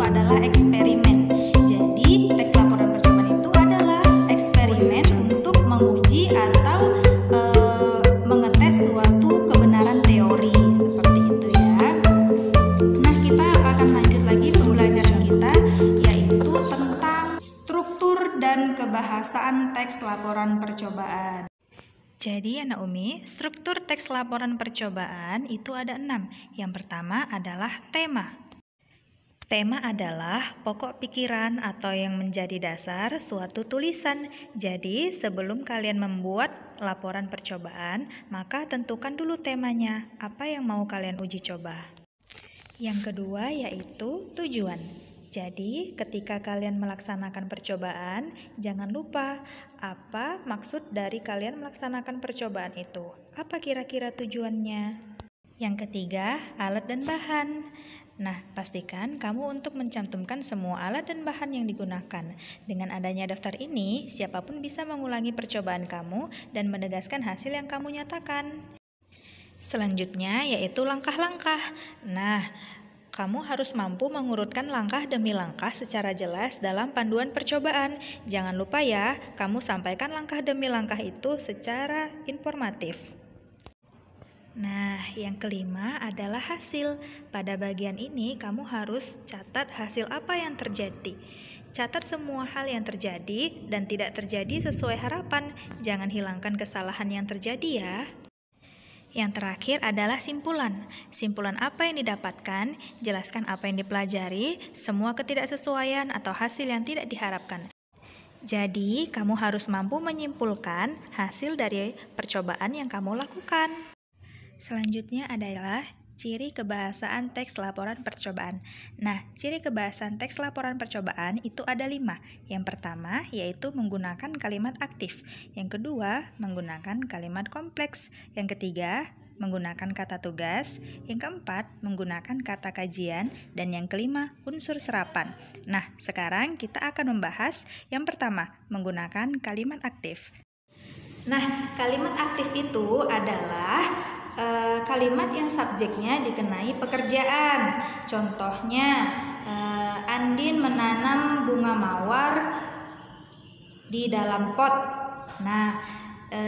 adalah eksperimen. Jadi teks laporan percobaan itu adalah eksperimen untuk menguji atau mengetes suatu kebenaran teori, seperti itu ya. Nah, kita akan lanjut lagi pembelajaran kita, yaitu tentang struktur dan kebahasaan teks laporan percobaan. Jadi anak Umi, struktur teks laporan percobaan itu ada 6. Yang pertama adalah tema. Tema adalah pokok pikiran atau yang menjadi dasar suatu tulisan. Jadi sebelum kalian membuat laporan percobaan, maka tentukan dulu temanya, apa yang mau kalian uji coba. Yang kedua yaitu tujuan. Jadi, ketika kalian melaksanakan percobaan, jangan lupa apa maksud dari kalian melaksanakan percobaan itu. Apa kira-kira tujuannya? Yang ketiga, alat dan bahan. Nah, pastikan kamu untuk mencantumkan semua alat dan bahan yang digunakan. Dengan adanya daftar ini, siapapun bisa mengulangi percobaan kamu dan menegaskan hasil yang kamu nyatakan. Selanjutnya, yaitu langkah-langkah. Nah, kamu harus mampu mengurutkan langkah demi langkah secara jelas dalam panduan percobaan. Jangan lupa ya, kamu sampaikan langkah demi langkah itu secara informatif. Nah, yang kelima adalah hasil. Pada bagian ini, kamu harus catat hasil apa yang terjadi. Catat semua hal yang terjadi dan tidak terjadi sesuai harapan. Jangan hilangkan kesalahan yang terjadi ya. Yang terakhir adalah simpulan. Simpulan apa yang didapatkan, jelaskan apa yang dipelajari, semua ketidaksesuaian atau hasil yang tidak diharapkan. Jadi, kamu harus mampu menyimpulkan hasil dari percobaan yang kamu lakukan. Selanjutnya adalah ciri kebahasaan teks laporan percobaan. Nah, ciri kebahasaan teks laporan percobaan itu ada 5. Yang pertama yaitu menggunakan kalimat aktif. Yang kedua, menggunakan kalimat kompleks. Yang ketiga, menggunakan kata tugas. Yang keempat, menggunakan kata kajian. Dan yang kelima, unsur serapan. Nah, sekarang kita akan membahas yang pertama, menggunakan kalimat aktif. Nah, kalimat aktif itu adalah kalimat yang subjeknya dikenai pekerjaan. Contohnya, Andin menanam bunga mawar di dalam pot. Nah,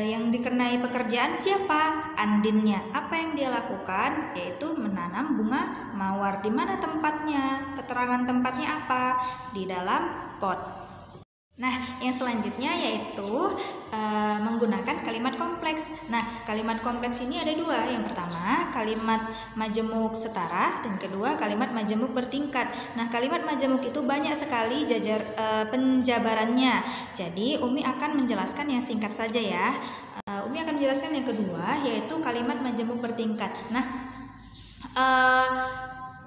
yang dikenai pekerjaan siapa? Andinnya. Apa yang dia lakukan? Yaitu menanam bunga mawar. Di mana tempatnya? Keterangan tempatnya apa? Di dalam pot. Nah, yang selanjutnya yaitu menggunakan kalimat kompleks. Nah, kalimat kompleks ini ada 2. Yang pertama, kalimat majemuk setara, dan kedua, kalimat majemuk bertingkat. Nah, kalimat majemuk itu banyak sekali penjabarannya. Jadi, Umi akan menjelaskan yang singkat saja ya. Umi akan menjelaskan yang kedua, yaitu kalimat majemuk bertingkat. Nah,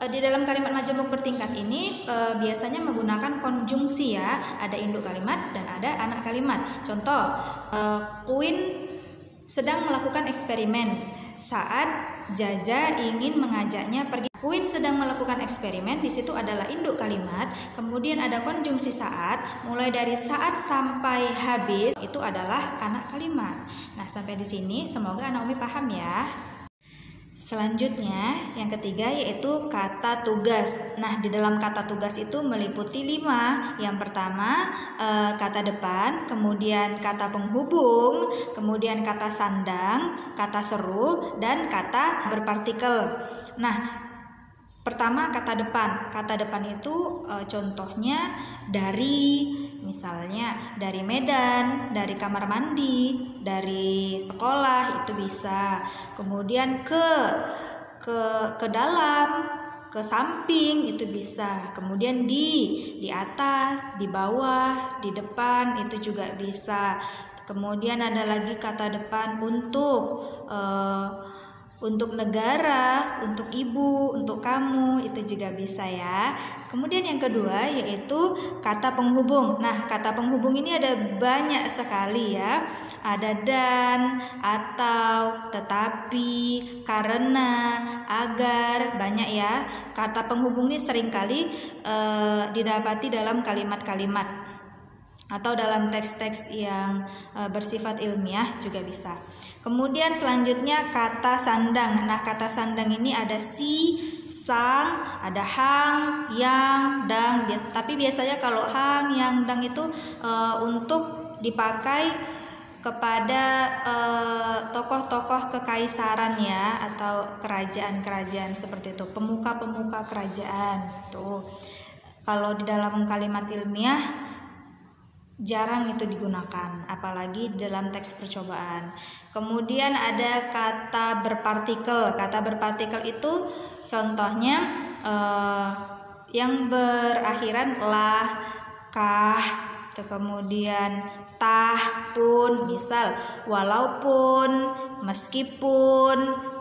di dalam kalimat majemuk bertingkat ini biasanya menggunakan konjungsi ya. Ada induk kalimat dan ada anak kalimat. Contoh, Queen sedang melakukan eksperimen saat Zaza ingin mengajaknya pergi. Queen sedang melakukan eksperimen, di situ adalah induk kalimat. Kemudian ada konjungsi saat, mulai dari saat sampai habis itu adalah anak kalimat. Nah, sampai di sini semoga anak Umi paham ya. Selanjutnya, yang ketiga yaitu kata tugas. Nah, di dalam kata tugas itu meliputi 5. Yang pertama, kata depan, kemudian kata penghubung, kemudian kata sandang, kata seru, dan kata berpartikel. Nah, pertama kata depan. Kata depan itu contohnya dari, misalnya dari Medan, dari kamar mandi, dari sekolah, itu bisa. Kemudian ke dalam, ke samping, itu bisa. Kemudian di atas, di bawah, di depan, itu juga bisa. Kemudian ada lagi kata depan untuk negara, untuk ibu, untuk kamu, itu juga bisa ya. Kemudian yang kedua yaitu kata penghubung. Nah, kata penghubung ini ada banyak sekali ya. Ada dan, atau, tetapi, karena, agar, banyak ya. Kata penghubung ini seringkali didapati dalam kalimat-kalimat. atau dalam teks-teks yang bersifat ilmiah juga bisa. Kemudian selanjutnya kata sandang. Nah, kata sandang ini ada si, sang, ada hang, yang, dang. Tapi biasanya kalau hang, yang, dang itu untuk dipakai kepada tokoh-tokoh kekaisaran ya, atau kerajaan-kerajaan seperti itu, pemuka-pemuka kerajaan. Tuh. Kalau di dalam kalimat ilmiah jarang itu digunakan, apalagi dalam teks percobaan. Kemudian ada kata berpartikel. Kata berpartikel itu contohnya yang berakhiran lah, kah, kemudian tah, pun, misal walaupun, meskipun.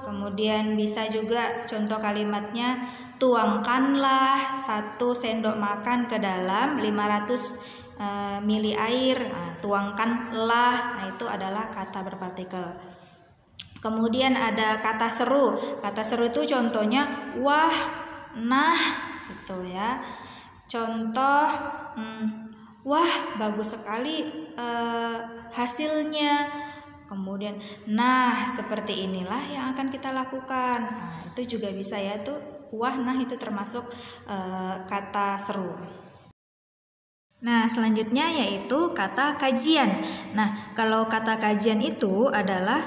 Kemudian bisa juga contoh kalimatnya, tuangkanlah 1 sendok makan ke dalam 500 mili air. Nah, tuangkanlah, nah itu adalah kata berpartikel. Kemudian ada kata seru. Kata seru itu contohnya wah, nah, gitu ya. Contoh, wah, bagus sekali hasilnya. Kemudian, nah, seperti inilah yang akan kita lakukan. Nah, itu juga bisa ya, tuh wah, nah itu termasuk kata seru. Nah, selanjutnya yaitu kata kajian. Nah, kalau kata kajian itu adalah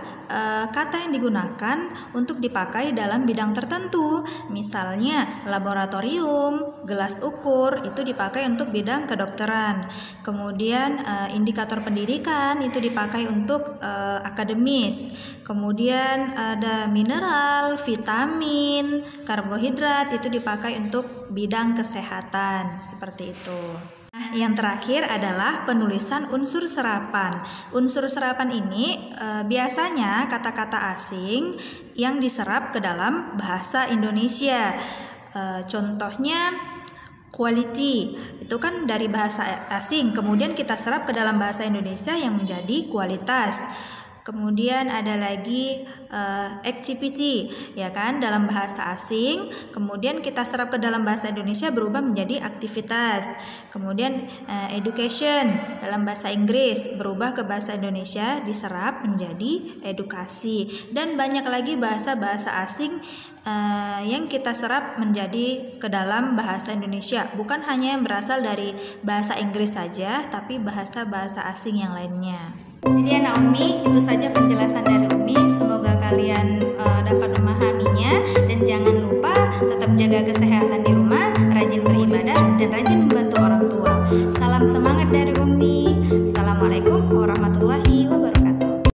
kata yang digunakan untuk dipakai dalam bidang tertentu. Misalnya laboratorium, gelas ukur itu dipakai untuk bidang kedokteran. Kemudian indikator pendidikan itu dipakai untuk akademis. Kemudian ada mineral, vitamin, karbohidrat itu dipakai untuk bidang kesehatan, seperti itu. Nah, yang terakhir adalah penulisan unsur serapan. Unsur serapan ini biasanya kata-kata asing yang diserap ke dalam bahasa Indonesia. Contohnya quality, itu kan dari bahasa asing, kemudian kita serap ke dalam bahasa Indonesia yang menjadi kualitas. Kemudian ada lagi activity, ya kan, dalam bahasa asing, kemudian kita serap ke dalam bahasa Indonesia berubah menjadi aktivitas. Kemudian education dalam bahasa Inggris berubah ke bahasa Indonesia diserap menjadi edukasi, dan banyak lagi bahasa-bahasa asing yang kita serap menjadi ke dalam bahasa Indonesia. Bukan hanya yang berasal dari bahasa Inggris saja, tapi bahasa-bahasa asing yang lainnya. Jadi anak Umi, itu saja penjelasan dari Umi. Semoga kalian dapat memahaminya, dan jangan lupa tetap jaga kesehatan